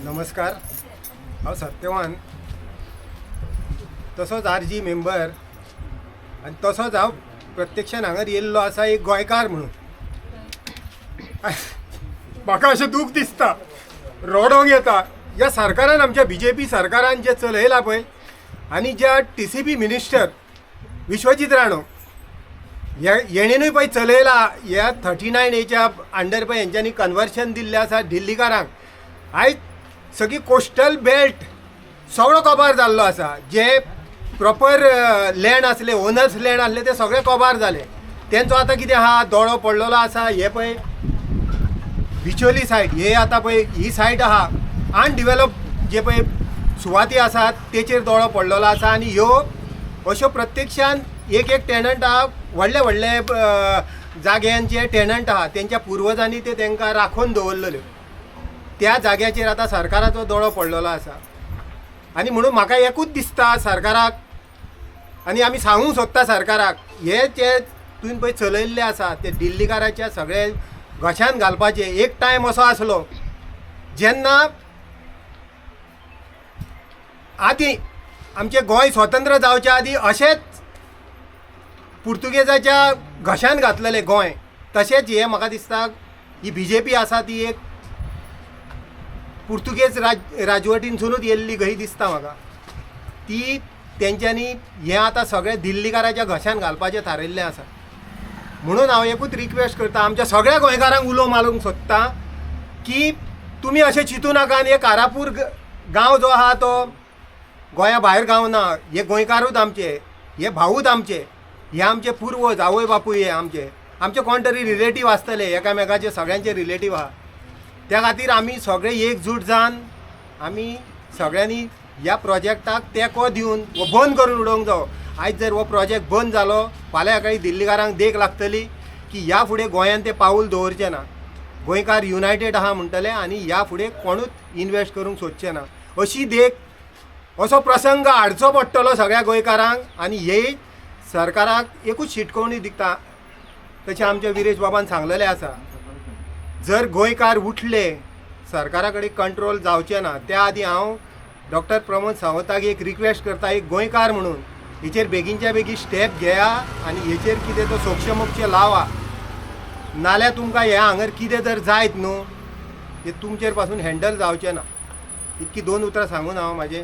नमस्कार। हांव सत्यवान, तसोच आरजी मेंबर आनी तसोच हांव प्रत्यक्षान हांगर येयल्लो आसा एक गोंयकार म्हणून। म्हाका अशें दूख दिसता, रडोंक येता। ह्या सरकारान, आमच्या BJP सरकारान जे चलयलां पळय, आनी ज्या TCP मिनिस्टर विश्वजीत राणो हेणेनूय पळय चलयला, ह्या 39A अंडर पळय हेंच्यांनी कन्वर्शन दिल्लें आसा दिल्लीकारांक। आयज सगळी कोस्टल बेल्ट सगळो कबार जाल्लो आसा। जे प्रॉपर लँड आसले, ओनर्स लँड आसले, ते सगळे कबार जाले। तेंचो आतां कितें आहा, दोळो पडलेलो आसा। हे पळय बिचोली सायड, हे आतां पळय ही सायड आहा, अनडिवेलप जे पळय सुवाती आसात तेचेर दोळो पडलेलो आसा। आनी ह्यो अश्यो प्रत्यक्षान एक टेनंट आहा, व्हडले व्हडले जाग्यांचे टेनंट आहा, तेंच्या पुर्वजांनी ते तांकां राखून दवरलेल्यो। त्या जाग्याचेर आतां सरकाराचो दोळो पडलेलो आसा। आनी म्हणून म्हाका एकूच दिसता सरकाराक, आनी आमी सांगूंक सोदता सरकाराक, हे जे तुवें पळय चलयल्ले आसा ते दिल्लीकाराच्या सगळे घशान घालपाचे। एक टायम असो आसलो जेन्ना आदीं आमचें गोंय स्वतंत्र जावच्या आदीं अशेंच पुर्तुगेजाच्या घशान घातलेलें गोंय। तशेंच हे म्हाका दिसता ही BJP आसा ती एक पुर्तुगेज राजवटीनसुनूच येल्ली कही दिसता म्हाका। ती तेंच्यांनी हें आतां सगळें दिल्लीकाराच्या घशान घालपाचें थारायिल्लें आसा। म्हणून हांव एकूच रिक्वेस्ट करता, आमच्या सगळ्या गोंयकारांक उलो मारूंक सोदता की तुमी अशें चिंतू नाका आनी हे कारापूर गांव जो आहा तो गोंया भायर गांव ना। हे गोंयकारूच आमचे, हे भाऊच आमचे, हे आमचे पुर्वज, आवय बापूय हे आमचे कोण तरी रिलेटीव आसतले, एकामेकाचे सगळ्यांचे रिलेटीव आहा। त्या खातीर आमी सगळे एकजूट जावन आमी सगळ्यांनी ह्या प्रोजेक्टाक तेंको दिवन वो बंद करून उडोवंक जावो। आयज जर हो प्रोजेक्ट बंद जालो, फाल्यां सकाळीं दिल्लीकारांक देख लागतली की ह्या फुडें गोंयान ते पाऊल दवरचें ना। गोंयकार युनायटेड आहा म्हणटले आनी ह्या फुडें कोणूच इन्वेस्ट करूंक सोदचें ना, अशी देख असो प्रसंग हाडचो पडटलो सगळ्या गोंयकारांक। आनी हे सरकाराक एकूच शिटकोवणी दिता, तशें आमच्या विरेश बाबान सांगलेलें आसा, जर गोंयकार उठले सरकारा कडेन कंट्रोल जावचें ना। त्या आदीं हांव डॉक्टर प्रमोद सावंताक एक रिक्वेस्ट करता, एक गोंयकार म्हणून हेचेर बेगीनच्या बेगीन स्टेप घेया आनी हेचेर कितें तो सोक्ष मोक्ष लावा, नाल्यार तुमकां हे हांगर कितें जर जायत न्हू, हे तुमचेर पासून हँडल जावचें ना। इतकी 2 उतरां सांगून हांव म्हाजें